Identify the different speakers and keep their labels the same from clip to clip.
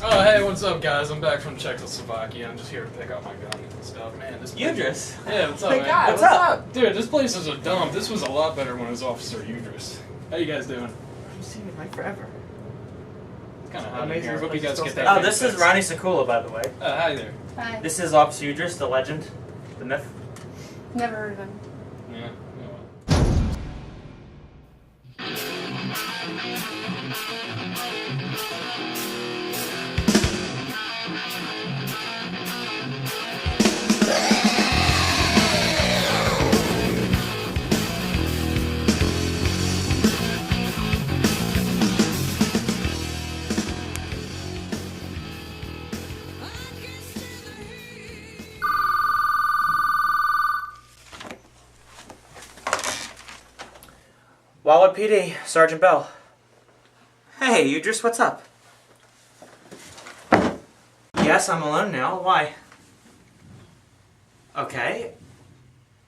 Speaker 1: Oh, hey, what's up, guys? I'm back from Czechoslovakia. I'm just here to pick up my gun and stuff. Man, this place...
Speaker 2: Udris?
Speaker 1: Yeah, what's up,
Speaker 3: Hey,
Speaker 1: man?
Speaker 3: guy, what's up?
Speaker 1: Dude, this place is a dump. This was a lot better when it was Officer Udris. How you guys doing?
Speaker 3: I've seen it like forever.
Speaker 1: It's kind of hot in
Speaker 3: Amazing
Speaker 1: here. Hope you
Speaker 3: place
Speaker 1: guys
Speaker 3: to
Speaker 1: get
Speaker 3: still
Speaker 1: that.
Speaker 2: Oh, this is Ronnie Secula, by the way.
Speaker 1: Hi there.
Speaker 4: Hi.
Speaker 2: This is Officer Udris, the legend, the myth.
Speaker 4: Never heard of him.
Speaker 1: Yeah.
Speaker 2: Wildwood PD, Sergeant Bell. Hey, Udris, what's up? Yes, I'm alone now. Why? Okay.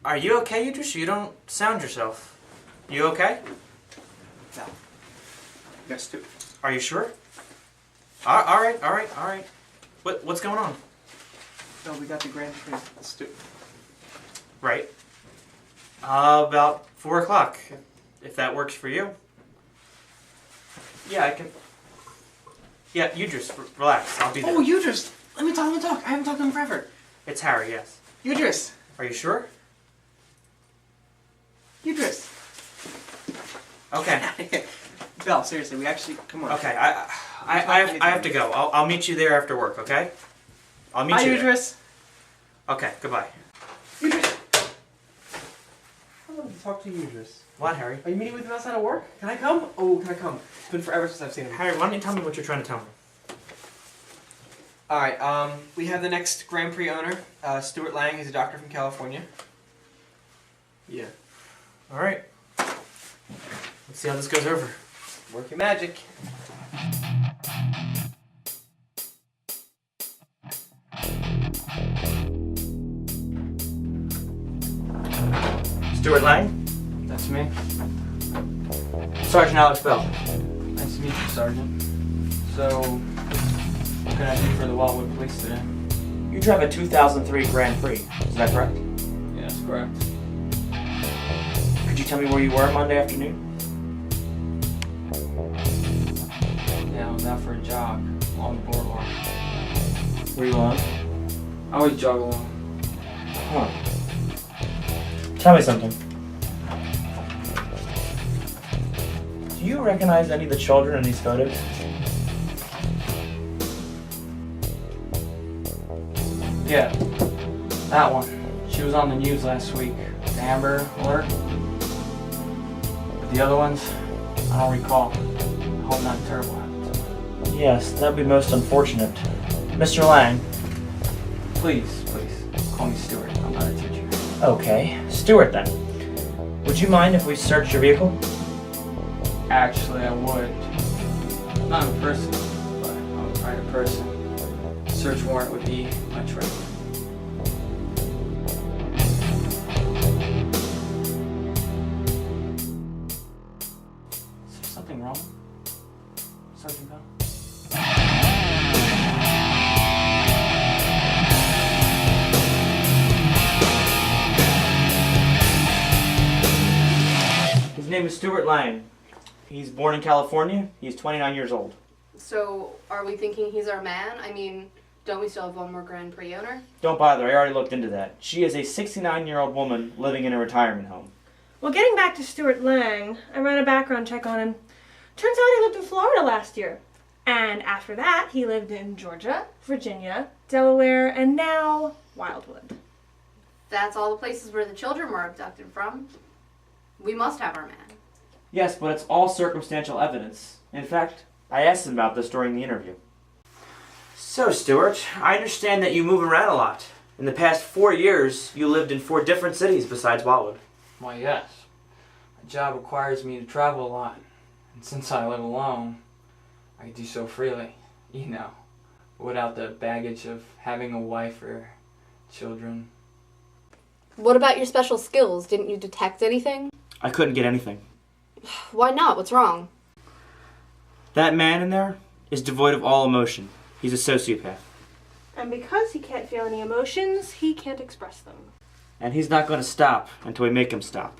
Speaker 2: Are you okay, Udris? You don't sound yourself. You okay?
Speaker 3: No. Yes, too.
Speaker 2: Are you sure? All right. What's going on?
Speaker 3: No, we got the Grand Prix. Stu.
Speaker 2: Right. About 4 o'clock, if that works for you. Yeah, I can... Yeah, you just relax. I'll be there.
Speaker 3: Oh, Udris! Let me talk. I haven't talked to him forever.
Speaker 2: It's Harry, yes.
Speaker 3: Udris!
Speaker 2: Are you sure?
Speaker 3: Udris!
Speaker 2: Okay.
Speaker 3: Belle, seriously, we actually... Come on.
Speaker 2: Okay, I have to go. I'll meet you there after work, okay? I'll meet
Speaker 3: Bye,
Speaker 2: you there.
Speaker 3: Udris!
Speaker 2: Okay, goodbye.
Speaker 3: Udris! I want to talk to Udris.
Speaker 2: What, Harry?
Speaker 3: Are you meeting with him outside of work? Can I come? Oh, can I come? It's been forever since I've seen him.
Speaker 2: Harry, why don't you tell me what you're trying to tell me?
Speaker 3: Alright, we have the next Grand Prix owner, Stuart Lang. He's a doctor from California. Yeah.
Speaker 2: Alright. Let's see how this goes over.
Speaker 3: Work your magic.
Speaker 2: Stuart Lang?
Speaker 5: That's me.
Speaker 2: Sergeant Alex Bell.
Speaker 5: Nice to meet you, Sergeant. So, what can I do for the Wildwood Police today?
Speaker 2: You drive a 2003 Grand Prix, is that correct?
Speaker 5: Yeah, that's correct.
Speaker 2: Could you tell me where you were Monday afternoon?
Speaker 5: Yeah, I was out for a jog along the boardwalk.
Speaker 2: Were you alone?
Speaker 5: I always jog alone.
Speaker 2: Huh. Tell me something. Do you recognize any of the children in these photos?
Speaker 5: Yeah, that one. She was on the news last week. The Amber Alert. But the other ones, I don't recall. I hope nothing terrible happened to them.
Speaker 2: Yes, that would be most unfortunate. Mr. Lang.
Speaker 5: Please, call me Stuart. I'm not a teacher.
Speaker 2: Okay, Stuart then. Would you mind if we searched your vehicle?
Speaker 5: Actually, I would. Not in person, but I'm a private person. A search warrant would be my choice. Is there something wrong, Sergeant Bell?
Speaker 2: His name is Stuart Lang. He's born in California. He's 29 years old.
Speaker 4: So, are we thinking he's our man? I mean, don't we still have one more Grand Prix owner?
Speaker 2: Don't bother, I already looked into that. She is a 69-year-old woman living in a retirement home.
Speaker 6: Well, getting back to Stuart Lang, I ran a background check on him. Turns out he lived in Florida last year. And after that, he lived in Georgia, Virginia, Delaware, and now Wildwood.
Speaker 4: That's all the places where the children were abducted from. We must have our man.
Speaker 2: Yes, but it's all circumstantial evidence. In fact, I asked him about this during the interview. So, Stuart, I understand that you move around a lot. In the past 4 years, you lived in 4 different cities besides Wildwood.
Speaker 5: Why, yes. My job requires me to travel a lot. And since I live alone, I can do so freely, you know, without the baggage of having a wife or children.
Speaker 4: What about your special skills? Didn't you detect anything?
Speaker 2: I couldn't get anything.
Speaker 4: Why not? What's wrong?
Speaker 2: That man in there is devoid of all emotion. He's a sociopath.
Speaker 6: And because he can't feel any emotions, he can't express them.
Speaker 2: And he's not going to stop until we make him stop.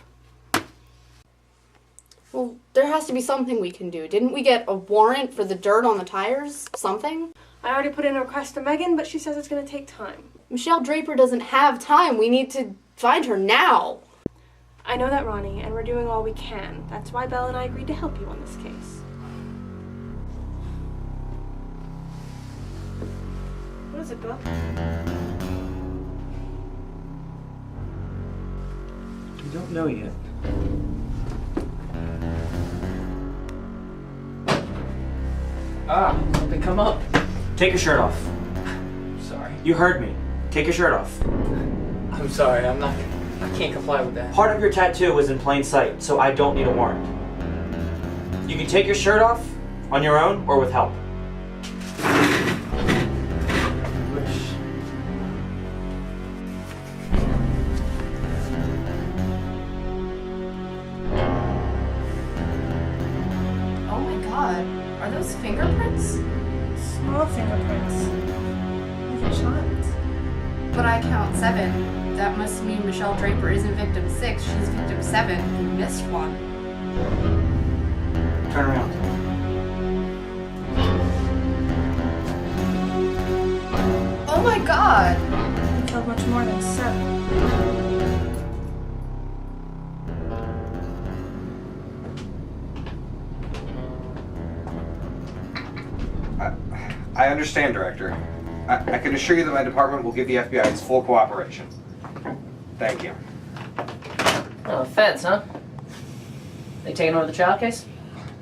Speaker 4: Well, there has to be something we can do. Didn't we get a warrant for the dirt on the tires? Something?
Speaker 6: I already put in a request to Megan, but she says it's going to take time.
Speaker 4: Michelle Draper doesn't have time. We need to find her now.
Speaker 6: I know that, Ronnie, and we're doing all we can. That's why Belle and I agreed to help you on this case. What is it, Belle?
Speaker 2: We don't know yet.
Speaker 5: Something come up.
Speaker 2: Take your shirt off.
Speaker 5: Sorry.
Speaker 2: You heard me. Take your shirt off.
Speaker 5: I'm sorry, I can't comply with that.
Speaker 2: Part of your tattoo was in plain sight, so I don't need a warrant. You can take your shirt off on your own or with help.
Speaker 4: Oh my god. Are those fingerprints?
Speaker 6: Small fingerprints. Like a child.
Speaker 4: But I count 7. That must mean Michelle Draper isn't victim 6. She's victim 7. You missed one.
Speaker 2: Turn around.
Speaker 4: Oh my god.
Speaker 6: You killed much more than 7.
Speaker 7: I understand, Director. I can assure you that my department will give the FBI its full cooperation. Thank you.
Speaker 8: Oh, feds, huh? They taking over the child case?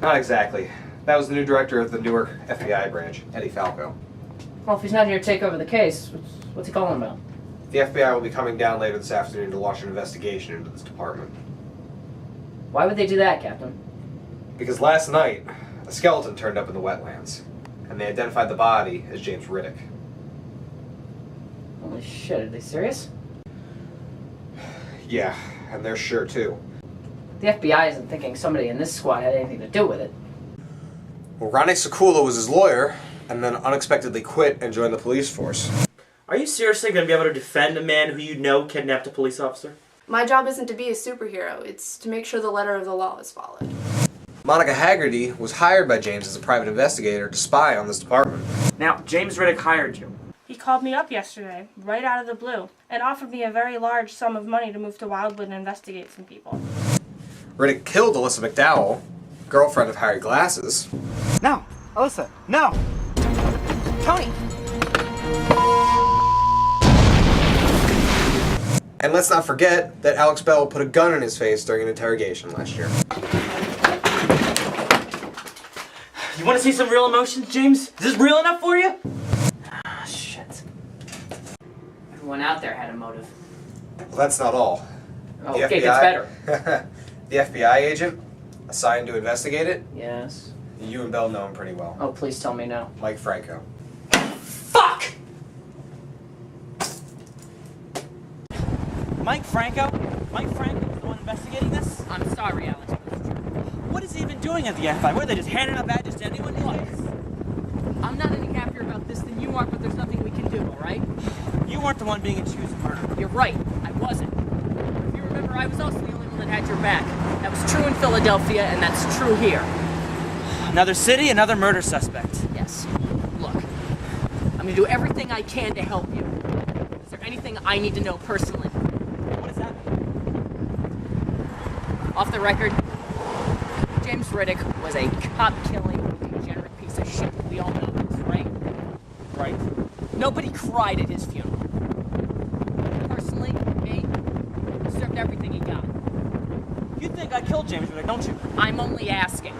Speaker 7: Not exactly. That was the new director of the Newark FBI branch, Eddie Falco.
Speaker 8: Well, if he's not here to take over the case, what's he calling about?
Speaker 7: The FBI will be coming down later this afternoon to launch an investigation into this department.
Speaker 8: Why would they do that, Captain?
Speaker 7: Because last night, a skeleton turned up in the wetlands, and they identified the body as James Riddick.
Speaker 8: Holy shit, are they serious?
Speaker 7: Yeah, and they're sure too.
Speaker 8: The FBI isn't thinking somebody in this squad had anything to do with it.
Speaker 7: Well, Ronnie Secula was his lawyer, and then unexpectedly quit and joined the police force.
Speaker 2: Are you seriously going to be able to defend a man who you know kidnapped a police officer?
Speaker 4: My job isn't to be a superhero. It's to make sure the letter of the law is followed.
Speaker 7: Monica Haggarty was hired by James as a private investigator to spy on this department.
Speaker 2: Now, James Riddick hired you.
Speaker 6: He called me up yesterday, right out of the blue, and offered me a very large sum of money to move to Wildwood and investigate some people.
Speaker 7: Riddick killed Alyssa McDowell, girlfriend of Harry Glasses.
Speaker 2: No! Alyssa, no!
Speaker 4: Tony!
Speaker 7: And let's not forget that Alex Bell put a gun in his face during an interrogation last year.
Speaker 2: You want to see some real emotions, James? Is this real enough for you? Ah, shit.
Speaker 8: Everyone out there had a motive.
Speaker 7: Well, that's not all.
Speaker 8: Oh, okay, gets better.
Speaker 7: The FBI agent assigned to investigate it,
Speaker 8: Yes.
Speaker 7: you and Bell know him pretty well.
Speaker 8: Oh, please tell me no.
Speaker 7: Mike Franco.
Speaker 8: Fuck!
Speaker 2: Mike Franco? Mike Franco was the one investigating this?
Speaker 8: I'm sorry, Alex.
Speaker 2: What is he even doing at the FBI? What, are they just handing out badges to anyone who likes?
Speaker 8: I'm not any happier about this than you are, but there's nothing we can do, alright?
Speaker 2: You weren't the one being accused of murder.
Speaker 8: You're right, I wasn't. If you remember, I was also the only one that had your back. That was true in Philadelphia, and that's true here.
Speaker 2: Another city, another murder suspect.
Speaker 8: Yes. Look, I'm gonna do everything I can to help you. Is there anything I need to know personally?
Speaker 2: What does that mean?
Speaker 8: Off the record, James Riddick was a cop-killing, degenerate piece of shit. We all know this, right?
Speaker 2: Right.
Speaker 8: Nobody cried at his funeral. Personally, me, deserved everything he got.
Speaker 2: You think I killed James Riddick, don't you?
Speaker 8: I'm only asking.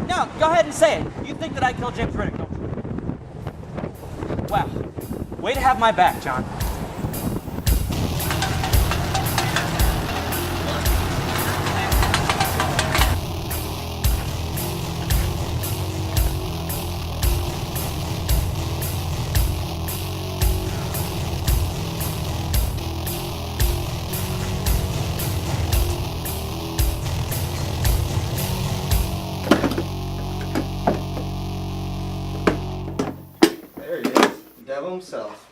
Speaker 2: No, go ahead and say it. You think that I killed James Riddick, don't you? Wow. Way to have my back, John.
Speaker 9: devil himself.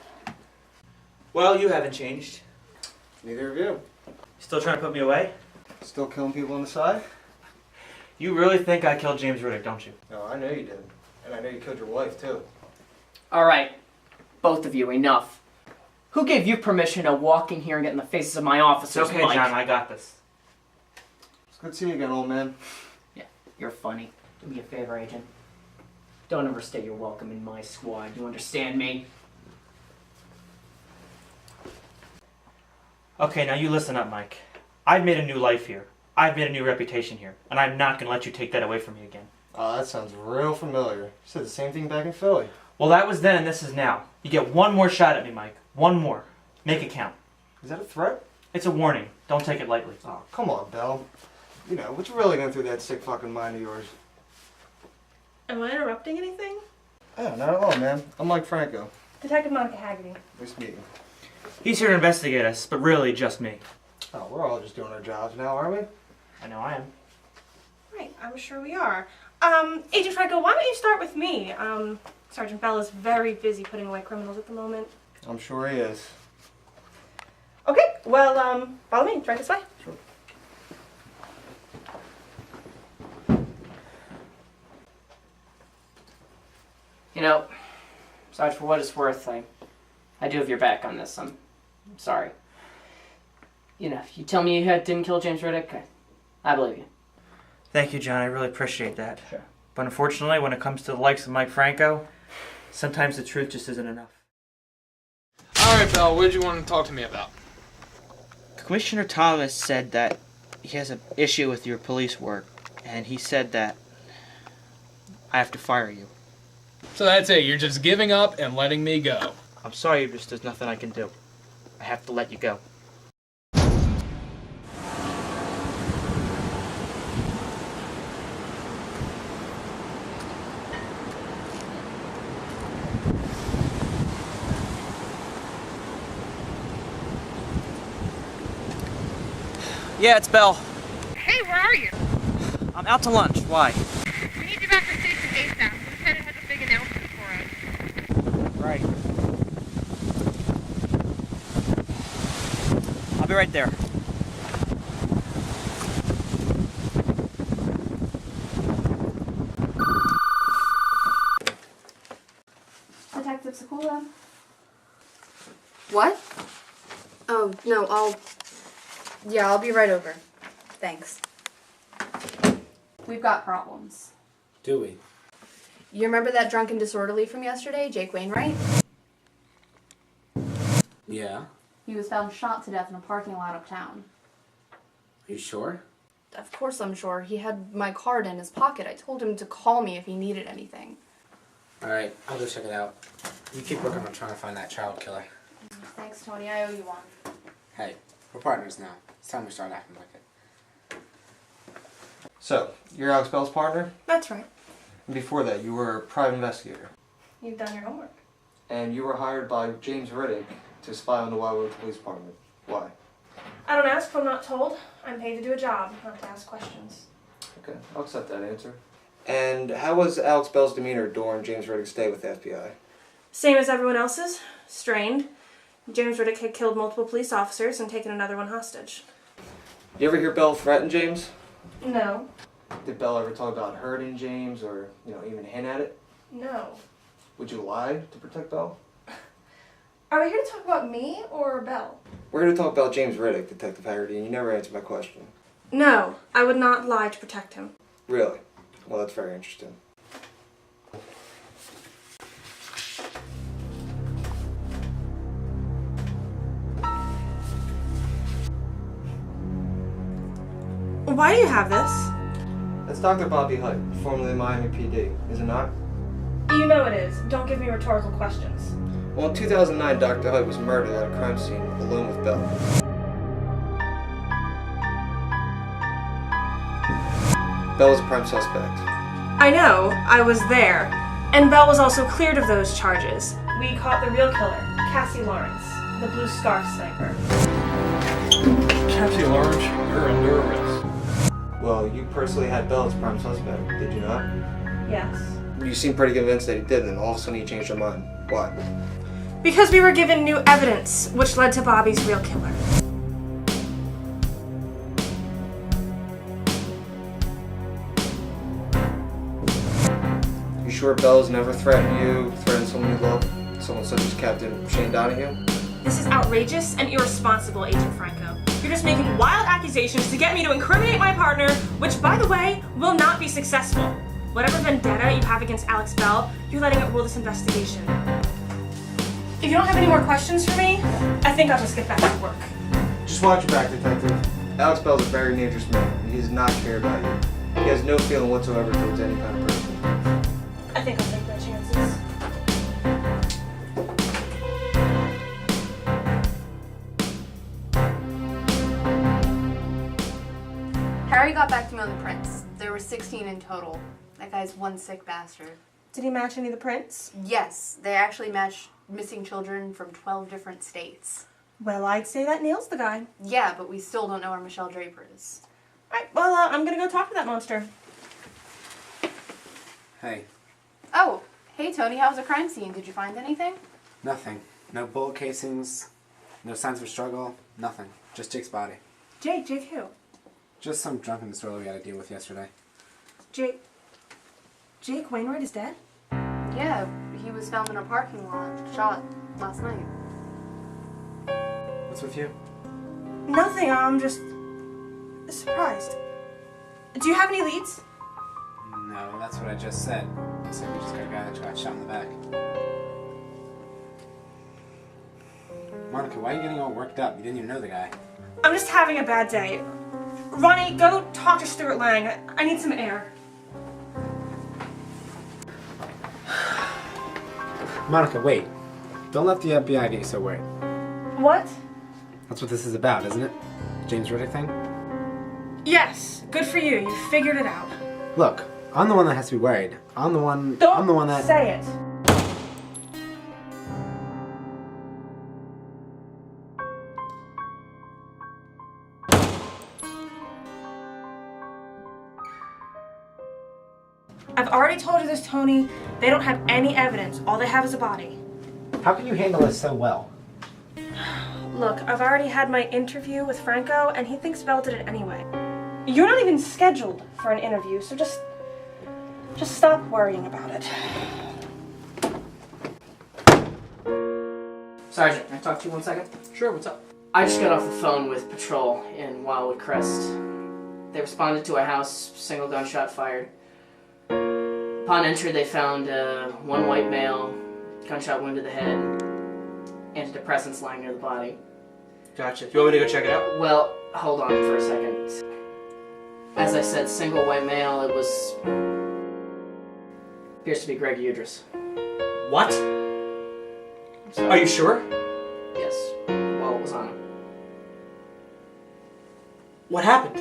Speaker 2: Well, you haven't changed.
Speaker 9: Neither of you.
Speaker 2: Still trying to put me away?
Speaker 9: Still killing people on the side?
Speaker 2: You really think I killed James Riddick, don't you?
Speaker 9: No, I know you did. And I know you killed your wife, too.
Speaker 8: Alright, both of you, enough. Who gave you permission to walk in here and get in the faces of my officers,
Speaker 2: It's okay,
Speaker 8: Mike?
Speaker 2: John, I got this.
Speaker 9: It's good to see you again, old man.
Speaker 8: Yeah, you're funny. Do me a favor, Agent. Don't overstay your welcome in my squad, you understand me?
Speaker 2: Okay, now you listen up, Mike. I've made a new life here. I've made a new reputation here, and I'm not going to let you take that away from me again.
Speaker 9: Oh, that sounds real familiar. You said the same thing back in Philly.
Speaker 2: Well, that was then and this is now. You get one more shot at me, Mike. One more. Make it count.
Speaker 9: Is that a threat?
Speaker 2: It's a warning. Don't take it lightly.
Speaker 9: Oh, come on, Belle. You know, what's really going through that sick fucking mind of yours?
Speaker 6: Am I interrupting anything?
Speaker 9: Oh, not at all, man. I'm Mike Franco.
Speaker 6: Detective Monica Haggarty.
Speaker 9: Nice meeting.
Speaker 2: He's here to investigate us, but really just me.
Speaker 9: Oh, we're all just doing our jobs now, aren't we?
Speaker 2: I know I am.
Speaker 6: Right, I'm sure we are. Agent Franco, why don't you start with me? Sergeant Bell is very busy putting away criminals at the moment.
Speaker 9: I'm sure he is.
Speaker 6: Okay, well, follow me. Right this way.
Speaker 9: Sure.
Speaker 8: You know, Sarge, for what it's worth, I do have your back on this. I'm sorry. You know, if you tell me you didn't kill James Riddick, I believe you.
Speaker 2: Thank you, John. I really appreciate that.
Speaker 8: Sure.
Speaker 2: But unfortunately, when it comes to the likes of Mike Franco, sometimes the truth just isn't enough.
Speaker 1: Alright, Belle, what did you want to talk to me about?
Speaker 2: Commissioner Thomas said that he has an issue with your police work, and he said that I have to fire you.
Speaker 1: So that's it, you're just giving up and letting me go.
Speaker 2: I'm sorry, but there's nothing I can do. I have to let you go. Yeah, it's Belle.
Speaker 10: Hey, where are you?
Speaker 2: I'm out to lunch. Why?
Speaker 10: We need you back at Station ASAP. Lieutenant has a big announcement for us.
Speaker 2: Right. I'll be right there.
Speaker 4: Detective Secula. What? Oh, no, I'll be right over. Thanks. We've got problems.
Speaker 11: Do we?
Speaker 4: You remember that drunken disorderly from yesterday, Jake Wainwright?
Speaker 11: Yeah.
Speaker 4: He was found shot to death in a parking lot uptown.
Speaker 11: Are you sure?
Speaker 4: Of course I'm sure. He had my card in his pocket. I told him to call me if he needed anything.
Speaker 11: Alright, I'll go check it out. You keep working on trying to find that child killer.
Speaker 4: Thanks, Tony. I owe you one.
Speaker 11: Hey, we're partners now. It's time we start acting like it.
Speaker 9: So, you're Alex Bell's partner?
Speaker 6: That's right.
Speaker 9: And before that, you were a private investigator.
Speaker 6: You've done your homework.
Speaker 9: And you were hired by James Riddick to spy on the Wildwood Police Department. Why?
Speaker 6: I don't ask if I'm not told. I'm paid to do a job, not to ask questions.
Speaker 9: Okay, I'll accept that answer. And how was Alex Bell's demeanor during James Riddick's stay with the FBI?
Speaker 6: Same as everyone else's. Strained. James Riddick had killed multiple police officers and taken another one hostage.
Speaker 9: You ever hear Bell threaten James?
Speaker 6: No.
Speaker 9: Did Bell ever talk about hurting James or, even hint at it?
Speaker 6: No.
Speaker 9: Would you lie to protect Bell?
Speaker 6: Are we here to talk about me or Belle?
Speaker 9: We're here to talk about James Riddick, Detective Haggarty, and you never answered my question.
Speaker 6: No, I would not lie to protect him.
Speaker 9: Really? Well, that's very interesting.
Speaker 6: Why do you have this?
Speaker 9: That's Dr. Bobby Hutt, formerly Miami PD, is it not?
Speaker 6: You know it is. Don't give me rhetorical questions.
Speaker 9: Well, in 2009, Dr. Hutt was murdered at a crime scene alone with Bell. Bell was a prime suspect.
Speaker 6: I know. I was there. And Belle was also cleared of those charges. We caught the real killer, Cassie Lawrence, the blue scarf sniper.
Speaker 1: Cassie Lawrence, you're under arrest.
Speaker 9: Well, you personally had Bell as prime suspect, did you not?
Speaker 6: Yes.
Speaker 9: You seem pretty convinced that he did, and then all of a sudden he changed your mind. Why?
Speaker 6: Because we were given new evidence, which led to Bobby's real killer.
Speaker 9: You sure Belle's never threatened you, threatened someone you love? Someone such as Captain Shane Donahue?
Speaker 6: This is outrageous and irresponsible, Agent Franco. You're just making wild accusations to get me to incriminate my partner, which, by the way, will not be successful. Whatever vendetta you have against Alex Belle, you're letting it rule this investigation. If you don't have any more questions for me, I think I'll just get back to work.
Speaker 9: Just watch your back, Detective. Alex Belle's a very dangerous man, and he does not care about you. He has no feeling whatsoever towards any kind of person.
Speaker 6: I think I'll take my chances.
Speaker 4: Harry got back to me on the prints. There were 16 in total. That guy's one sick bastard.
Speaker 6: Did he match any of the prints?
Speaker 4: Yes, they actually matched missing children from 12 different states.
Speaker 6: Well, I'd say that nails the guy.
Speaker 4: Yeah, but we still don't know where Michelle Draper is.
Speaker 6: Alright, well, I'm gonna go talk to that monster.
Speaker 11: Hey,
Speaker 4: Oh, hey Tony, how was the crime scene? Did you find anything?
Speaker 11: nothing. No bullet casings, no signs of a struggle, nothing. Just Jake's body.
Speaker 6: Jake who?
Speaker 11: Just some drunken disorder we had to deal with yesterday.
Speaker 6: Jake Wainwright is dead?
Speaker 4: Yeah, he was found in a parking lot, shot last night.
Speaker 11: What's with you?
Speaker 6: Nothing, I'm just surprised. Do you have any leads?
Speaker 11: No, that's what I just said. Looks like we just got a guy that got shot in the back. Monica, why are you getting all worked up? You didn't even know the guy.
Speaker 6: I'm just having a bad day. Ronnie, go talk to Stuart Lang. I need some air.
Speaker 11: Monica, wait. Don't let the FBI get you so worried.
Speaker 6: What?
Speaker 11: That's what this is about, isn't it? James Riddick thing?
Speaker 6: Yes, good for you. You figured it out.
Speaker 11: Look, I'm the one that has to be worried. I'm the one that...
Speaker 6: say it. I've already told you this, Tony. They don't have any evidence. All they have is a body.
Speaker 11: How can you handle this so well?
Speaker 6: Look, I've already had my interview with Franco, and he thinks Belle did it anyway. You're not even scheduled for an interview, so just stop worrying about it.
Speaker 8: Sergeant, can I talk to you 1 second?
Speaker 1: Sure, what's up?
Speaker 8: I just got off the phone with patrol in Wildwood Crest. They responded to a house, single gunshot fired. Upon entry, they found one white male, gunshot wound to the head, antidepressants lying near the body.
Speaker 2: Gotcha. Do you want me to go check it out?
Speaker 8: Well, hold on for a second. As I said, single white male, it was... appears to be Greg Udris.
Speaker 2: What?
Speaker 8: So,
Speaker 2: Are you sure?
Speaker 8: Yes. Well, it was on him.
Speaker 2: What happened?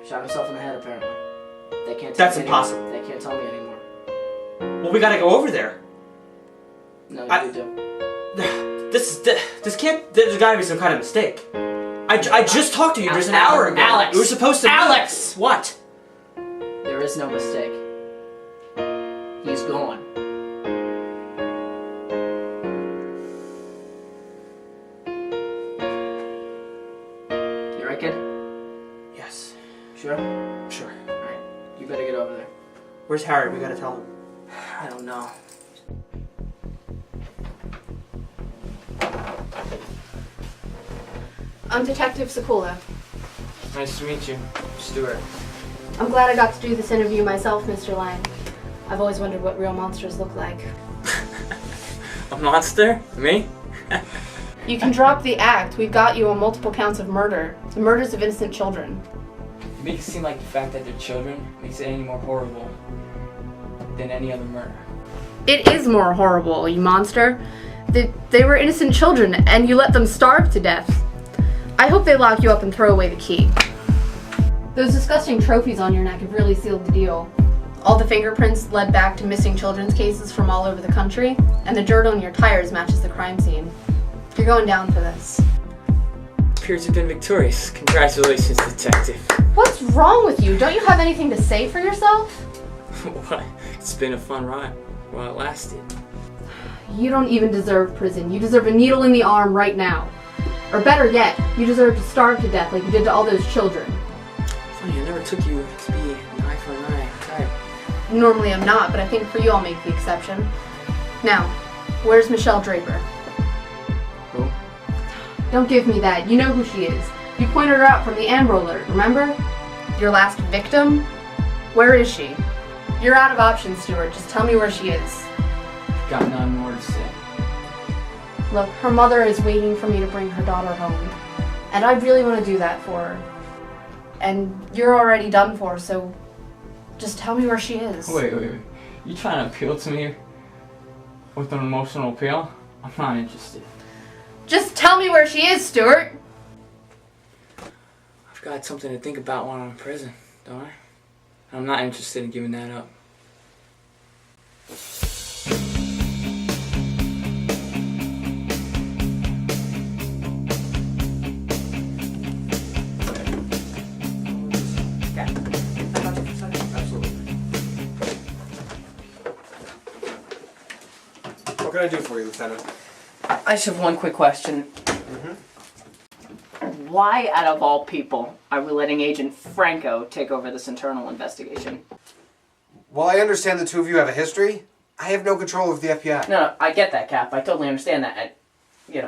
Speaker 8: Shot himself in the head, apparently. They can't tell
Speaker 2: That's
Speaker 8: me
Speaker 2: impossible.
Speaker 8: Anymore. They can't tell me anymore.
Speaker 2: Well, we gotta go over there.
Speaker 8: No, you do.
Speaker 2: This can't. There's gotta be some kind of mistake. I just talked to you just an hour ago.
Speaker 8: Alex!
Speaker 2: We were supposed to.
Speaker 8: Alex!
Speaker 2: What?
Speaker 8: There is no mistake. He's gone. You right, kid?
Speaker 2: Yes.
Speaker 8: Sure?
Speaker 2: Sure.
Speaker 8: Alright. You better get over there.
Speaker 2: Where's Harry? We gotta tell him.
Speaker 8: I don't know.
Speaker 4: I'm Detective Secula.
Speaker 5: Nice to meet you, Stuart.
Speaker 4: I'm glad I got to do this interview myself, Mr. Lang. I've always wondered what real monsters look like.
Speaker 5: A monster? Me?
Speaker 4: You can drop the act. We've got you on multiple counts of murder. The murders of innocent children.
Speaker 5: You make it seem like the fact that they're children makes it any more horrible than any other murder.
Speaker 4: It is more horrible, you monster. They were innocent children, and you let them starve to death. I hope they lock you up and throw away the key. Those disgusting trophies on your neck have really sealed the deal. All the fingerprints led back to missing children's cases from all over the country, and the dirt on your tires matches the crime scene. You're going down for this.
Speaker 5: Appears you've been victorious. Congratulations, Detective.
Speaker 4: What's wrong with you? Don't you have anything to say for yourself?
Speaker 5: What? It's been a fun ride while it lasted.
Speaker 4: You don't even deserve prison. You deserve a needle in the arm right now. Or better yet, you deserve to starve to death like you did to all those children.
Speaker 8: Funny, I never took you to be an eye for an eye type.
Speaker 4: Normally I'm not, but I think for you I'll make the exception. Now, where's Michelle Draper?
Speaker 5: Who?
Speaker 4: Don't give me that. You know who she is. You pointed her out from the Amber Alert, remember? Your last victim? Where is she? You're out of options, Stuart. Just tell me where she is.
Speaker 5: Got none more to say.
Speaker 4: Look, her mother is waiting for me to bring her daughter home. And I really want to do that for her. And you're already done for, so just tell me where she is.
Speaker 5: Wait. You trying to appeal to me with an emotional appeal? I'm not interested.
Speaker 4: Just tell me where she is, Stuart!
Speaker 5: I've got something to think about while I'm in prison, don't I? I'm not interested in giving that up.
Speaker 7: What can I do for you, Lieutenant?
Speaker 8: I just have one quick question. Why, out of all people, are we letting Agent Franco take over this internal investigation?
Speaker 7: While I understand the two of you have a history, I have no control over the FBI.
Speaker 8: No, I get that, Cap. I totally understand that.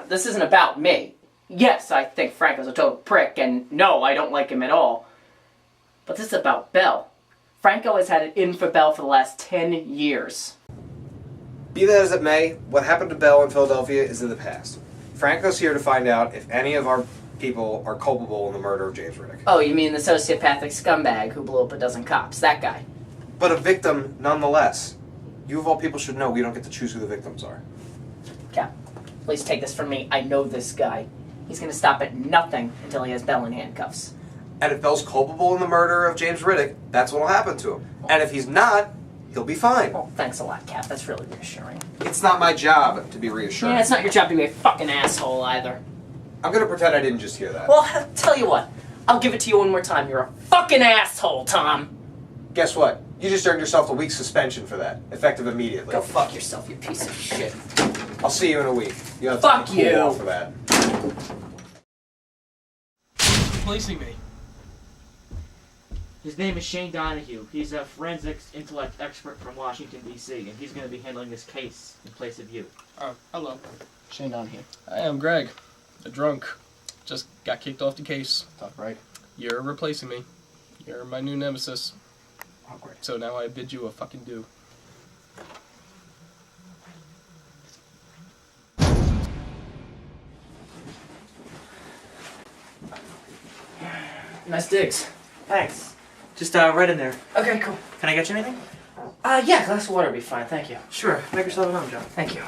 Speaker 8: This isn't about me. Yes, I think Franco's a total prick, and no, I don't like him at all. But this is about Belle. Franco has had it in for Belle for the last 10 years.
Speaker 7: Be that as it may, what happened to Belle in Philadelphia is in the past. Franco's here to find out if any of our people are culpable in the murder of James Riddick.
Speaker 8: Oh, you mean the sociopathic scumbag who blew up a dozen cops? That guy.
Speaker 7: But a victim nonetheless. You of all people should know we don't get to choose who the victims are.
Speaker 8: Cap, please take this from me. I know this guy. He's gonna stop at nothing until he has Belle in handcuffs.
Speaker 7: And if Belle's culpable in the murder of James Riddick, that's what'll happen to him. And if he's not, he'll be fine.
Speaker 8: Oh, thanks a lot, Cap. That's really reassuring.
Speaker 7: It's not my job to be reassuring.
Speaker 8: Yeah, it's not your job to be a fucking asshole either.
Speaker 7: I'm gonna pretend I didn't just hear that.
Speaker 8: Well, I'll tell you what. I'll give it to you one more time. You're a fucking asshole, Tom.
Speaker 7: Guess what? You just earned yourself a week's suspension for that, effective immediately.
Speaker 8: Go fuck yourself, you piece of shit.
Speaker 7: I'll see you in a week. You have
Speaker 8: Fuck
Speaker 7: to cool
Speaker 8: you.
Speaker 7: off for that.
Speaker 1: Replacing me.
Speaker 2: His name is Shane Donahue. He's a forensics intellect expert from Washington, D.C., and he's going to be handling this case in place of you.
Speaker 1: Oh, hello.
Speaker 8: Shane Donahue.
Speaker 1: I am Greg, the drunk. Just got kicked off the case.
Speaker 8: Tough, right?
Speaker 1: You're replacing me. You're my new nemesis.
Speaker 8: Oh, great.
Speaker 1: So now I bid you a fucking due.
Speaker 8: Nice digs.
Speaker 2: Thanks. Just right in there.
Speaker 8: Okay, cool.
Speaker 2: Can I get you anything?
Speaker 8: Yeah, glass of water would be fine, thank you.
Speaker 2: Sure. Make yourself at home, John.
Speaker 8: Thank you.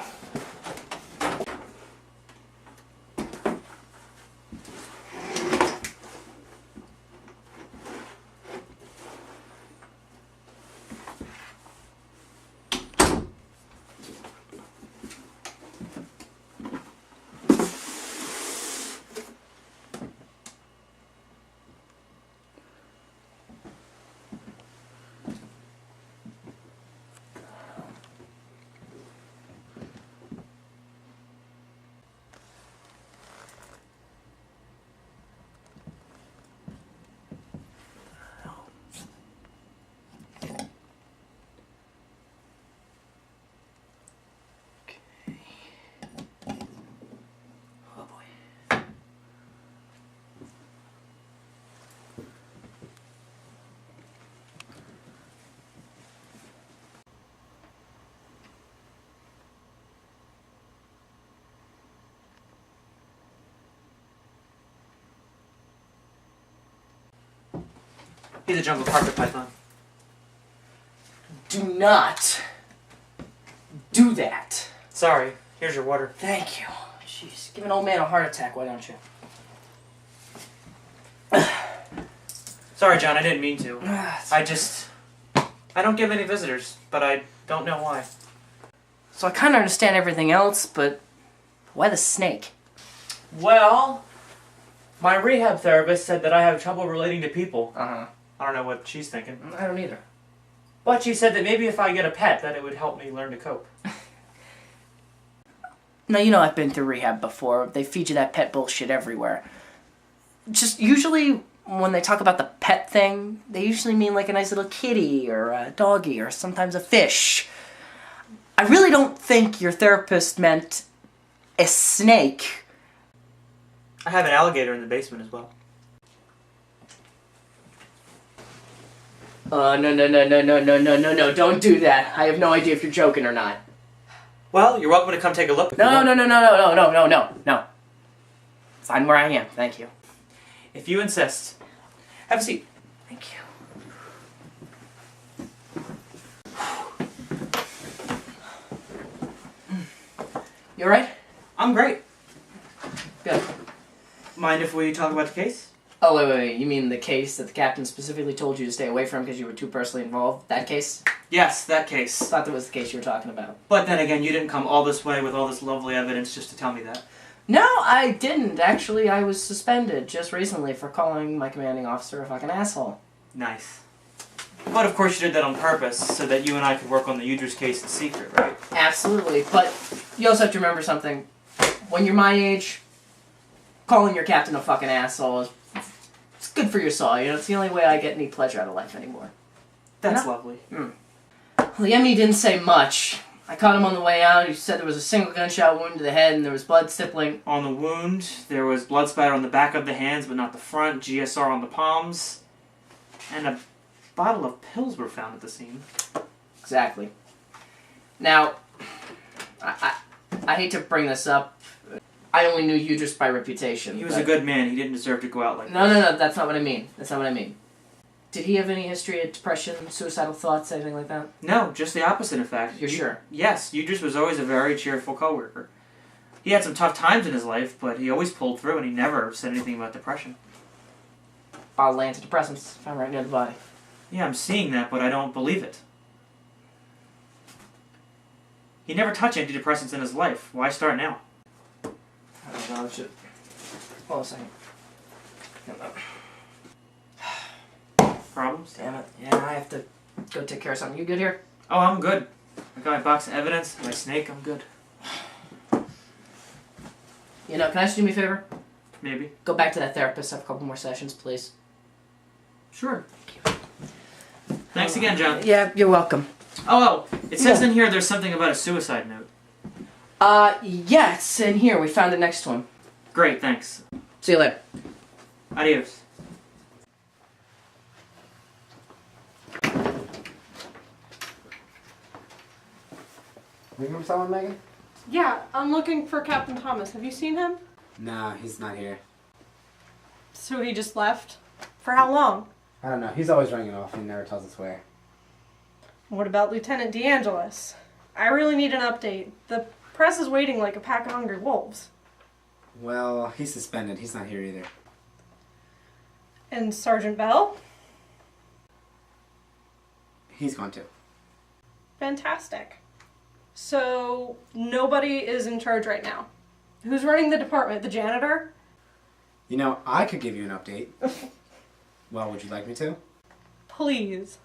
Speaker 2: He's a jungle carpet python.
Speaker 8: Do not do that.
Speaker 2: Sorry. Here's your water.
Speaker 8: Thank you. Jeez, give an old man a heart attack, why don't you?
Speaker 2: Sorry, John. I didn't mean to. I don't give any visitors, but I don't know why.
Speaker 8: So I kind of understand everything else, but why the snake?
Speaker 2: Well, my rehab therapist said that I have trouble relating to people.
Speaker 8: Uh-huh.
Speaker 2: I don't know what she's thinking.
Speaker 8: I don't either.
Speaker 2: But she said that maybe if I get a pet, that it would help me learn to cope.
Speaker 8: Now, you know I've been through rehab before. They feed you that pet bullshit everywhere. Just usually when they talk about the pet thing, they usually mean like a nice little kitty or a doggy or sometimes a fish. I really don't think your therapist meant a snake.
Speaker 2: I have an alligator in the basement as well.
Speaker 8: No, don't do that. I have no idea if you're joking or not.
Speaker 2: Well, you're welcome to come take a look.
Speaker 8: No. Fine where I am, thank you.
Speaker 2: If you insist. Have a seat.
Speaker 8: Thank you. You alright?
Speaker 2: I'm great.
Speaker 8: Good.
Speaker 2: Mind if we talk about the case?
Speaker 8: Oh, wait. You mean the case that the captain specifically told you to stay away from because you were too personally involved? That case?
Speaker 2: Yes, that case.
Speaker 8: I thought that was the case you were talking about.
Speaker 2: But then again, you didn't come all this way with all this lovely evidence just to tell me that.
Speaker 8: No, I didn't. Actually, I was suspended just recently for calling my commanding officer a fucking asshole.
Speaker 2: Nice. But of course you did that on purpose, so that you and I could work on the Udr's case in secret, right?
Speaker 8: Absolutely, but you also have to remember something. When you're my age, calling your captain a fucking asshole is it's good for your soul, you know? It's the only way I get any pleasure out of life anymore.
Speaker 2: That's lovely.
Speaker 8: Well, the ME didn't say much. I caught him on the way out. He said there was a single gunshot wound to the head and there was blood stippling.
Speaker 2: On the wound, there was blood spatter on the back of the hands, but not the front, GSR on the palms, and a bottle of pills were found at the scene.
Speaker 8: Exactly. Now, I hate to bring this up. I only knew you just by reputation.
Speaker 2: He was a good man. He didn't deserve to go out like
Speaker 8: No,
Speaker 2: this.
Speaker 8: that's not what I mean. That's not what I mean. Did he have any history of depression, suicidal thoughts, anything like that?
Speaker 2: No, just the opposite, in fact.
Speaker 8: You're sure?
Speaker 2: Yes, Udrus was always a very cheerful coworker. He had some tough times in his life, but he always pulled through, and he never said anything about depression.
Speaker 8: Bottle of antidepressants found right near the body.
Speaker 2: Yeah, I'm seeing that, but I don't believe it. He never touched antidepressants in his life. Why start now?
Speaker 8: I don't know, shit. Hold on a second.
Speaker 2: Problems?
Speaker 8: Damn it. Yeah, I have to go take care of something. You good here?
Speaker 2: Oh, I'm good. I got my box of evidence, my snake, I'm good.
Speaker 8: You know, can I just do me a favor?
Speaker 2: Maybe.
Speaker 8: Go back to that therapist, have a couple more sessions, please.
Speaker 2: Sure. Thanks again, John.
Speaker 8: Yeah, you're welcome.
Speaker 2: Oh, it says in here there's something about a suicide note.
Speaker 8: Yeah, it's in here. We found it next to him.
Speaker 2: Great, thanks.
Speaker 8: See you later.
Speaker 2: Adios.
Speaker 11: Looking for someone, Megan?
Speaker 6: Yeah, I'm looking for Captain Thomas. Have you seen him?
Speaker 11: No, he's not here.
Speaker 6: So he just left? For how long?
Speaker 11: I don't know. He's always running off. He never tells us where.
Speaker 6: What about Lieutenant DeAngelis? I really need an update. The press is waiting like a pack of hungry wolves.
Speaker 11: Well, he's suspended. He's not here either.
Speaker 6: And Sergeant Belle?
Speaker 11: He's gone too.
Speaker 6: Fantastic. So, nobody is in charge right now. Who's running the department? The janitor?
Speaker 11: You know, I could give you an update. Well, would you like me to?
Speaker 6: Please.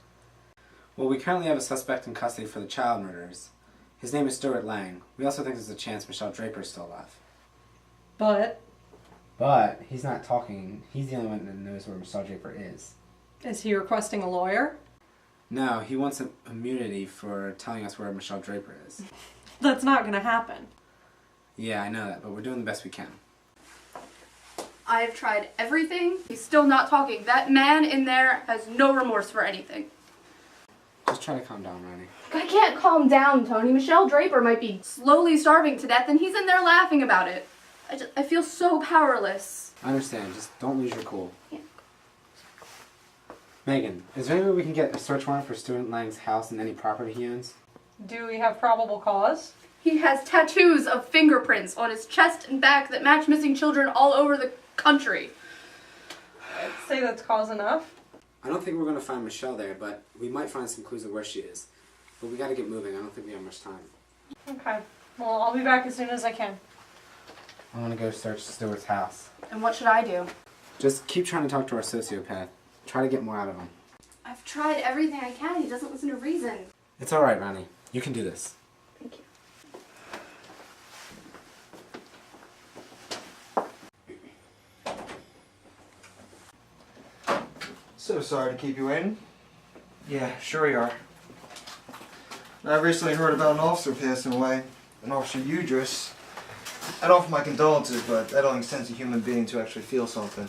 Speaker 11: Well, we currently have a suspect in custody for the child murders. His name is Stuart Lang. We also think there's a chance Michelle Draper is still alive. But he's not talking. He's the only one that knows where Michelle Draper is.
Speaker 6: Is he requesting a lawyer?
Speaker 11: No, he wants immunity for telling us where Michelle Draper is.
Speaker 6: That's not gonna happen.
Speaker 11: Yeah, I know that, but we're doing the best we can.
Speaker 4: I have tried everything. He's still not talking. That man in there has no remorse for anything.
Speaker 11: Just try to calm down, Ronnie.
Speaker 4: I can't calm down, Tony. Michelle Draper might be slowly starving to death, and he's in there laughing about it. I feel so powerless.
Speaker 11: I understand. Just don't lose your cool.
Speaker 4: Yeah.
Speaker 11: Megan, is there any way we can get a search warrant for Stuart Lang's house and any property he owns?
Speaker 6: Do we have probable cause?
Speaker 4: He has tattoos of fingerprints on his chest and back that match missing children all over the country.
Speaker 6: I'd say that's cause enough.
Speaker 11: I don't think we're going to find Michelle there, but we might find some clues of where she is. But we got to get moving. I don't think we have much time.
Speaker 6: Okay. Well, I'll be back as soon as I can.
Speaker 11: I want to go search Stuart's house.
Speaker 4: And what should I do?
Speaker 11: Just keep trying to talk to our sociopath. Try to get more out of him.
Speaker 4: I've tried everything I can. He doesn't listen to reason.
Speaker 11: It's alright, Ronnie. You can do this.
Speaker 4: Thank you.
Speaker 9: So sorry to keep you waiting.
Speaker 2: Yeah, sure you are.
Speaker 9: I've recently heard about an officer passing away, an Officer Udris. I'd offer my condolences, but that only extends a human being to actually feel something.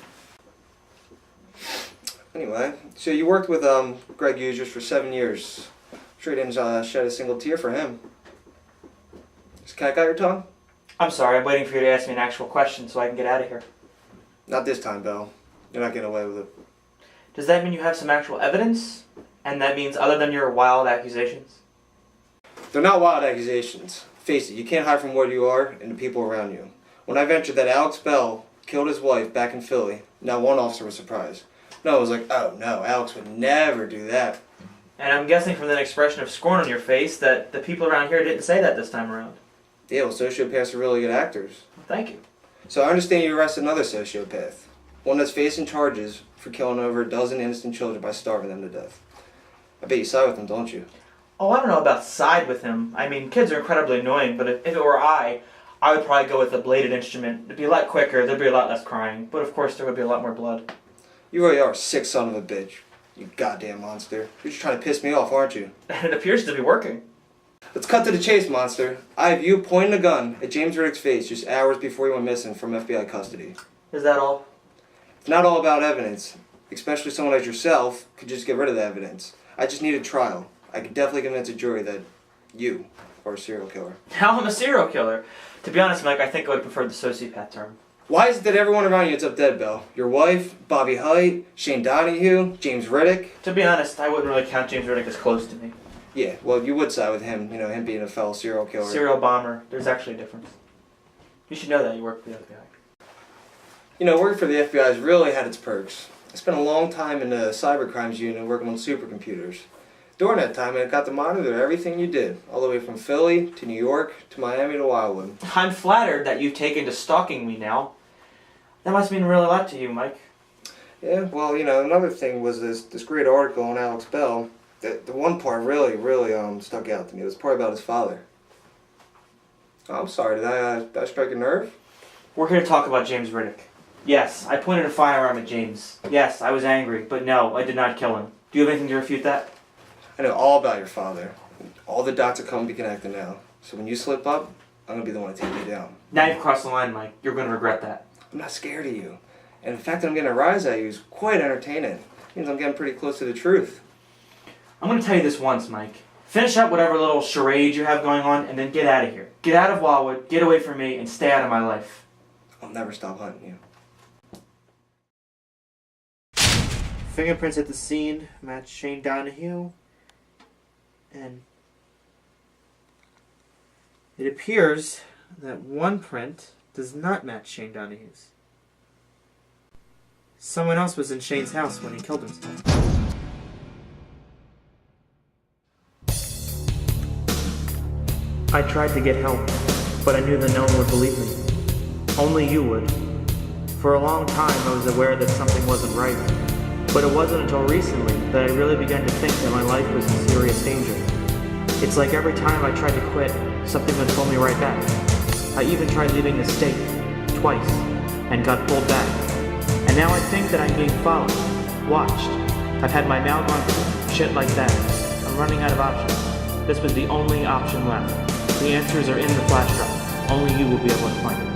Speaker 9: Anyway, so you worked with Greg Udris for 7 years. I'm sure you didn't shed a single tear for him. Is cat got your tongue?
Speaker 2: I'm sorry, I'm waiting for you to ask me an actual question so I can get out of here.
Speaker 9: Not this time, Belle. You're not getting away with it.
Speaker 2: Does that mean you have some actual evidence? And that means other than your wild accusations?
Speaker 9: They're not wild accusations. Face it, you can't hide from what you are and the people around you. When I ventured that Alex Bell killed his wife back in Philly, not one officer was surprised. No, it was like, oh no, Alex would never do that.
Speaker 2: And I'm guessing from that expression of scorn on your face that the people around here didn't say that this time around.
Speaker 9: Yeah, well, sociopaths are really good actors.
Speaker 2: Thank you.
Speaker 9: So I understand you arrested another sociopath. One that's facing charges for killing over a dozen innocent children by starving them to death. I bet you side with him, don't you?
Speaker 2: Oh, I don't know about side with him. I mean, kids are incredibly annoying, but if it were I would probably go with a bladed instrument. It'd be a lot quicker, there'd be a lot less crying, but of course there would be a lot more blood.
Speaker 9: You really are a sick son of a bitch. You goddamn monster. You're just trying to piss me off, aren't you?
Speaker 2: And it appears to be working.
Speaker 9: Let's cut to the chase, monster. I have you pointing a gun at James Riddick's face just hours before he went missing from FBI custody.
Speaker 2: Is that all?
Speaker 9: It's not all about evidence. Especially someone like yourself could just get rid of the evidence. I just need a trial. I could definitely convince a jury that you are a serial killer.
Speaker 2: Now I'm a serial killer. To be honest, Mike, I think I would prefer the sociopath term.
Speaker 9: Why is it that everyone around you ends up dead, Belle? Your wife, Bobby Height, Shane Donahue, James Riddick?
Speaker 2: To be honest, I wouldn't really count James Riddick as close to me.
Speaker 9: Yeah, well, you would side with him, him being a fellow serial killer.
Speaker 2: Serial bomber. There's actually a difference. You should know that. You work for the FBI.
Speaker 9: Working for the FBI has really had its perks. I spent a long time in the cybercrimes unit working on supercomputers. During that time, I got to monitor everything you did, all the way from Philly to New York to Miami to Wildwood.
Speaker 2: I'm flattered that you've taken to stalking me now. That must mean really a lot to you, Mike.
Speaker 9: Yeah, well, another thing was this great article on Alex Bell. The one part really stuck out to me. It was part about his father. Oh, I'm sorry, did I strike a nerve?
Speaker 2: We're here to talk about James Riddick. Yes, I pointed a firearm at James. Yes, I was angry, but no, I did not kill him. Do you have anything to refute that?
Speaker 9: I know all about your father. All the dots are coming to be connected now. So when you slip up, I'm going to be the one to take you down.
Speaker 2: Now you've crossed the line, Mike. You're going to regret that.
Speaker 9: I'm not scared of you. And the fact that I'm getting a rise out of you is quite entertaining. It means I'm getting pretty close to the truth.
Speaker 2: I'm going to tell you this once, Mike. Finish up whatever little charade you have going on, and then get out of here. Get out of Wildwood, get away from me, and stay out of my life.
Speaker 9: I'll never stop hunting you.
Speaker 2: Fingerprints at the scene match Shane Donahue. And it appears that one print does not match Shane Donahue's. Someone else was in Shane's house when he killed himself. I tried to get help, but I knew that no one would believe me. Only you would. For a long time I was aware that something wasn't right, but it wasn't until recently that I really began to think that my life was in serious danger. It's like every time I tried to quit, something would pull me right back. I even tried leaving the state, twice, and got pulled back. And now I think that I'm being followed, watched. I've had my mouth on shit like that. I'm running out of options. This was the only option left. The answers are in the flash drive. Only you will be able to find it.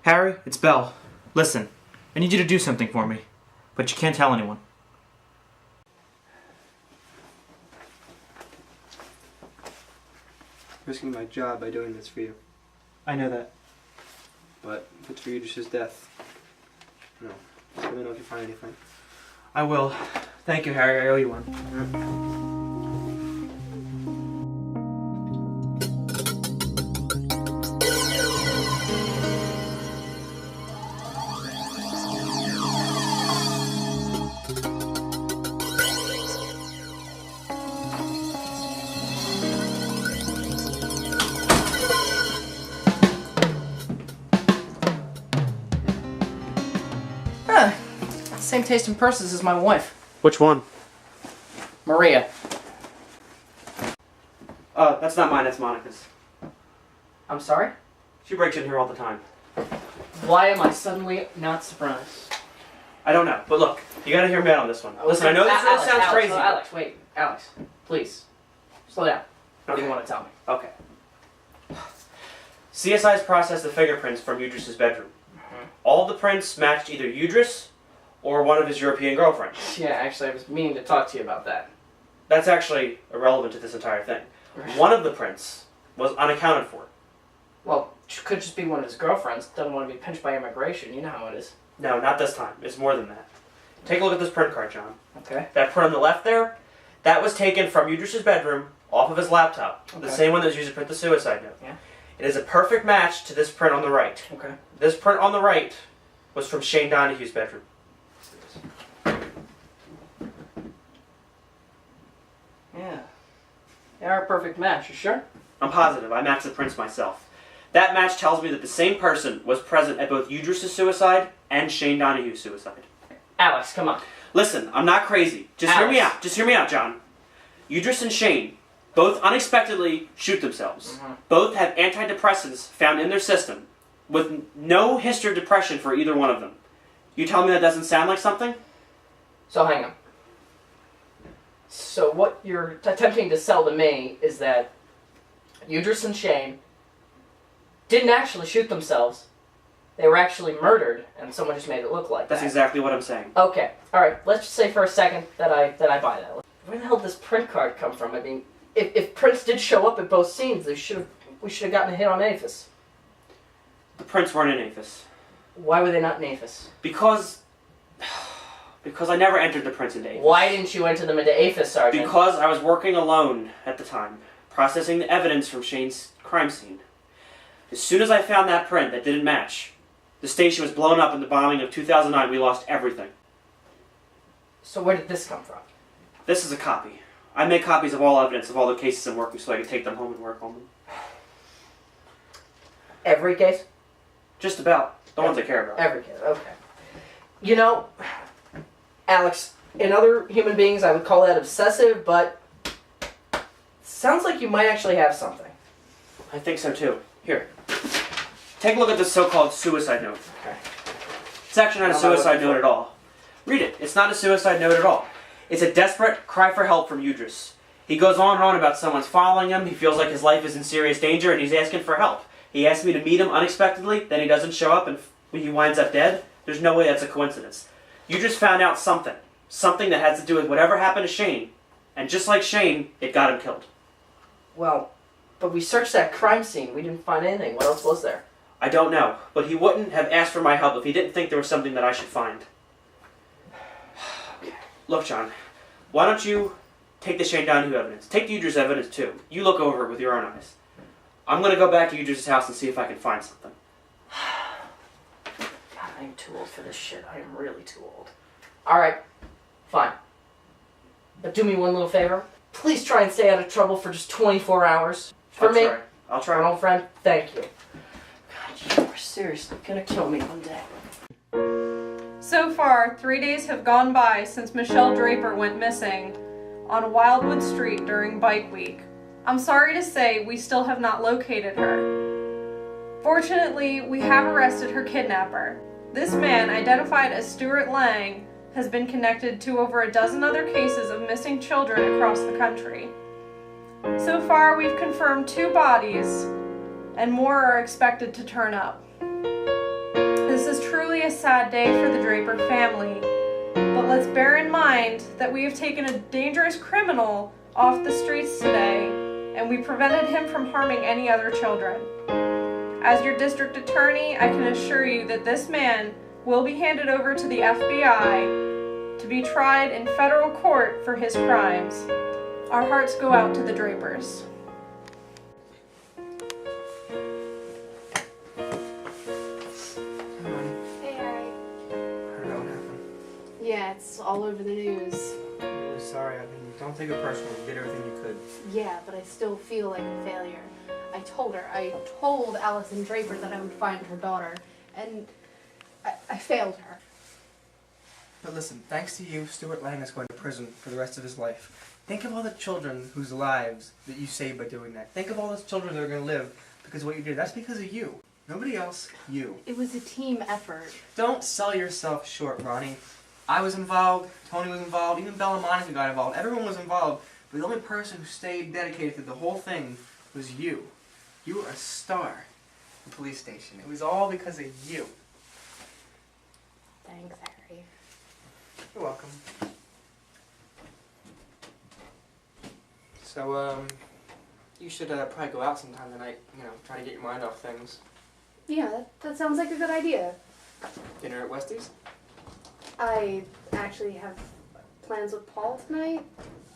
Speaker 2: Harry, it's Belle. Listen, I need you to do something for me, but you can't tell anyone.
Speaker 3: Risking my job by doing this for you.
Speaker 2: I know that.
Speaker 3: But if it's for Idris's death, no. Just let me know if you find anything.
Speaker 2: I will. Thank you, Harry. I owe you one.
Speaker 8: Same taste in purses as my wife.
Speaker 2: Which one?
Speaker 8: Maria.
Speaker 2: That's not mine, that's Monica's.
Speaker 8: I'm sorry?
Speaker 2: She breaks in here all the time.
Speaker 8: Why am I suddenly not surprised?
Speaker 2: I don't know, but look, you gotta hear me out on this one. Listen, I know this really sounds crazy.
Speaker 8: Alex, wait. Alex, please. Slow down. What do you want to tell me?
Speaker 2: Okay. CSI's processed the fingerprints from Udris's bedroom. All the prints matched either Udris or one of his European girlfriends.
Speaker 8: Yeah, actually, I was meaning to talk to you about that.
Speaker 2: That's actually irrelevant to this entire thing. One of the prints was unaccounted for.
Speaker 8: Well, it could just be one of his girlfriends. Doesn't want to be pinched by immigration. You know how it is.
Speaker 2: No, not this time. It's more than that. Take a look at this print card, John.
Speaker 8: Okay.
Speaker 2: That print on the left there, that was taken from Udris's bedroom off of his laptop.
Speaker 8: Okay.
Speaker 2: The same one that was used to print the suicide note.
Speaker 8: Yeah.
Speaker 2: It is a perfect match to this print on the right.
Speaker 8: Okay.
Speaker 2: This print on the right was from Shane Donahue's bedroom.
Speaker 8: Yeah. They are a perfect match, you sure?
Speaker 2: I'm positive. I matched the prints myself. That match tells me that the same person was present at both Udris's suicide and Shane Donahue's suicide.
Speaker 8: Alex, come on.
Speaker 2: Listen, I'm not crazy. Just hear me out. Just hear me out, John. Udris and Shane both unexpectedly shoot themselves. Both have antidepressants found in their system with no history of depression for either one of them. You tell me that doesn't sound like something?
Speaker 8: So hang on. So what you're attempting to sell to me is that Udris and Shane didn't actually shoot themselves. They were actually murdered, and someone just made it look like
Speaker 2: That's
Speaker 8: that.
Speaker 2: exactly what I'm saying.
Speaker 8: Okay, all right. Let's just say for a second that I buy that. Where the hell did this print card come from? I mean, if prints did show up at both scenes, we should have gotten a hit on APHIS.
Speaker 2: The prints weren't in APHIS.
Speaker 8: Why were they not in APHIS?
Speaker 2: Because I never entered the prints into APHIS.
Speaker 8: Why didn't you enter them into APHIS, Sergeant?
Speaker 2: Because I was working alone at the time, processing the evidence from Shane's crime scene. As soon as I found that print that didn't match, the station was blown up in the bombing of 2009. We lost everything.
Speaker 8: So where did this come from?
Speaker 2: This is a copy. I make copies of all evidence of all the cases I'm working so I can take them home and work on them.
Speaker 8: Every case?
Speaker 2: Just about. The ones I care about.
Speaker 8: Every case, okay. You know, Alex, in other human beings I would call that obsessive, but sounds like you might actually have something.
Speaker 2: I think so too. Here. Take a look at this so-called suicide note.
Speaker 8: Okay.
Speaker 2: It's actually not a suicide note at all. Read it. It's not a suicide note at all. It's a desperate cry for help from Udris. He goes on and on about someone's following him, he feels like his life is in serious danger, and he's asking for help. He asked me to meet him unexpectedly, then he doesn't show up, and he winds up dead. There's no way that's a coincidence. Udris found out something. Something that has to do with whatever happened to Shane. And just like Shane, it got him killed.
Speaker 8: Well, but we searched that crime scene. We didn't find anything. What else was there?
Speaker 2: I don't know, but he wouldn't have asked for my help if he didn't think there was something that I should find. Look, John, why don't you take the Shane Donahue evidence? Take the Udris evidence, too. You look over it with your own eyes. I'm going to go back to Udris' house and see if I can find something.
Speaker 8: God, I'm too old for this shit. I am really too old. Alright, fine. But do me one little favor. Please try and stay out of trouble for just 24 hours. For me.
Speaker 2: I'll try.
Speaker 8: My old friend, thank you. God, you are seriously gonna kill me one day.
Speaker 12: So far, 3 days have gone by since Michelle Draper went missing on Wildwood Street during Bike Week. I'm sorry to say we still have not located her. Fortunately, we have arrested her kidnapper. This man, identified as Stuart Lang, has been connected to over a dozen other cases of missing children across the country. So far, we've confirmed 2 bodies, and more are expected to turn up. truly a sad day for the Draper family, but let's bear in mind that we have taken a dangerous criminal off the streets today, and we prevented him from harming any other children. As your district attorney, I can assure you that this man will be handed over to the FBI to be tried in federal court for his crimes. Our hearts go out to the Drapers.
Speaker 4: Hey, Harry.
Speaker 3: Heard about what happened.
Speaker 4: Yeah, it's all over the news.
Speaker 3: I'm really sorry. Don't take it personal. You did everything you could.
Speaker 4: Yeah, but I still feel like a failure. I told Allison Draper that I would find her daughter, and I failed her.
Speaker 3: But listen, thanks to you, Stuart Lang is going to prison for the rest of his life. Think of all the children whose lives that you saved by doing that. Think of all those children that are going to live because of what you did. That's because of you. Nobody else, you.
Speaker 4: It was a team effort.
Speaker 3: Don't sell yourself short, Ronnie. I was involved, Tony was involved, even Belle and Monica got involved. Everyone was involved, but the only person who stayed dedicated to the whole thing was you. You were a star in the police station. It was all because of you.
Speaker 4: Thanks, Harry.
Speaker 3: You're welcome. So, you should probably go out sometime tonight, try to get your mind off things.
Speaker 4: Yeah, that sounds like a good idea.
Speaker 3: Dinner at Westie's?
Speaker 4: I actually have plans with Paul tonight.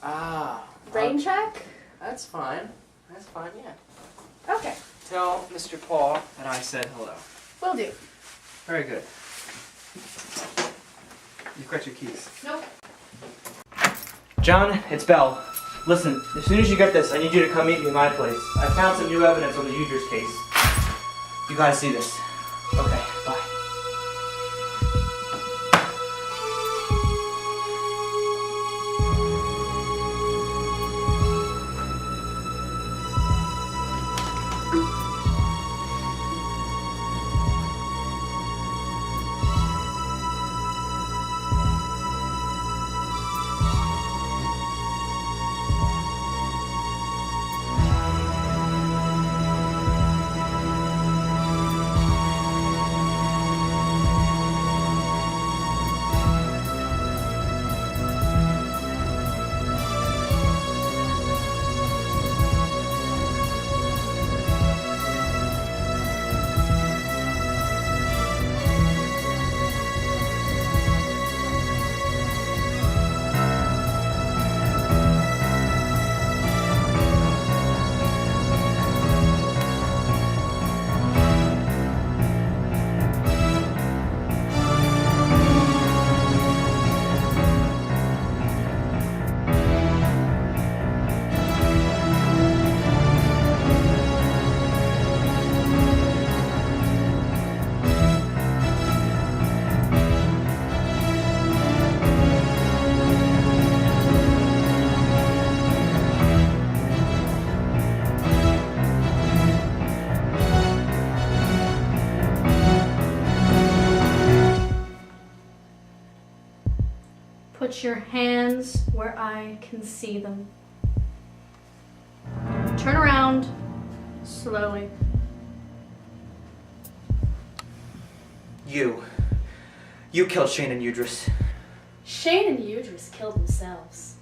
Speaker 3: Ah.
Speaker 4: Rain check?
Speaker 3: That's fine. That's fine, yeah.
Speaker 4: Okay.
Speaker 3: Tell Mr. Paul that I said hello.
Speaker 4: Will do.
Speaker 3: Very good. You've got your keys.
Speaker 4: Nope.
Speaker 2: John, it's Belle. Listen, as soon as you get this, I need you to come meet me at my place. I found some new evidence on the Udrich case. You gotta see this. Okay, bye.
Speaker 4: Put your hands where I can see them. Turn around, slowly.
Speaker 2: You killed Shane and Udrich.
Speaker 4: Shane and Udrich killed themselves.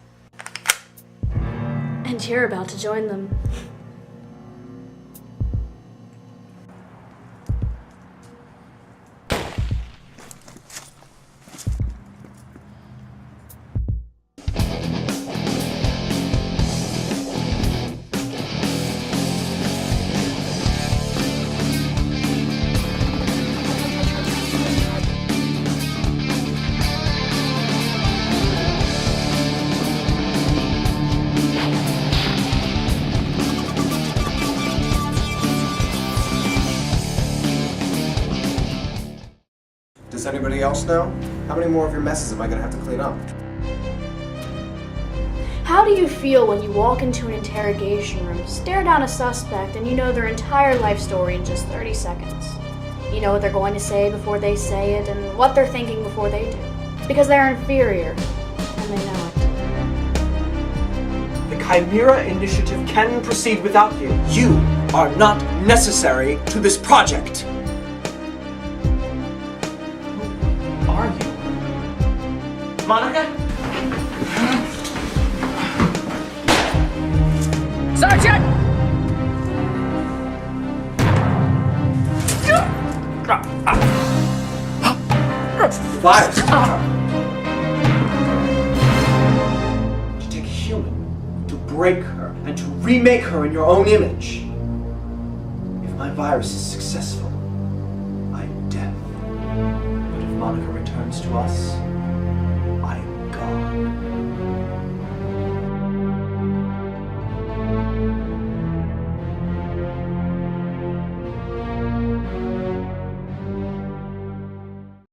Speaker 4: And you're about to join them.
Speaker 7: Does anybody else know? How many more of your messes am I gonna have to clean up?
Speaker 4: How do you feel when you walk into an interrogation room, stare down a suspect, and you know their entire life story in just 30 seconds? You know what they're going to say before they say it, and what they're thinking before they do. Because they're inferior, and they know it.
Speaker 13: The Chimera Initiative can proceed without you. You are not necessary to this project. Monica?
Speaker 8: Sergeant!
Speaker 13: Virus. To take a human, to break her, and to remake her in your own image. If my virus is successful, I am death. But if Monica returns to us,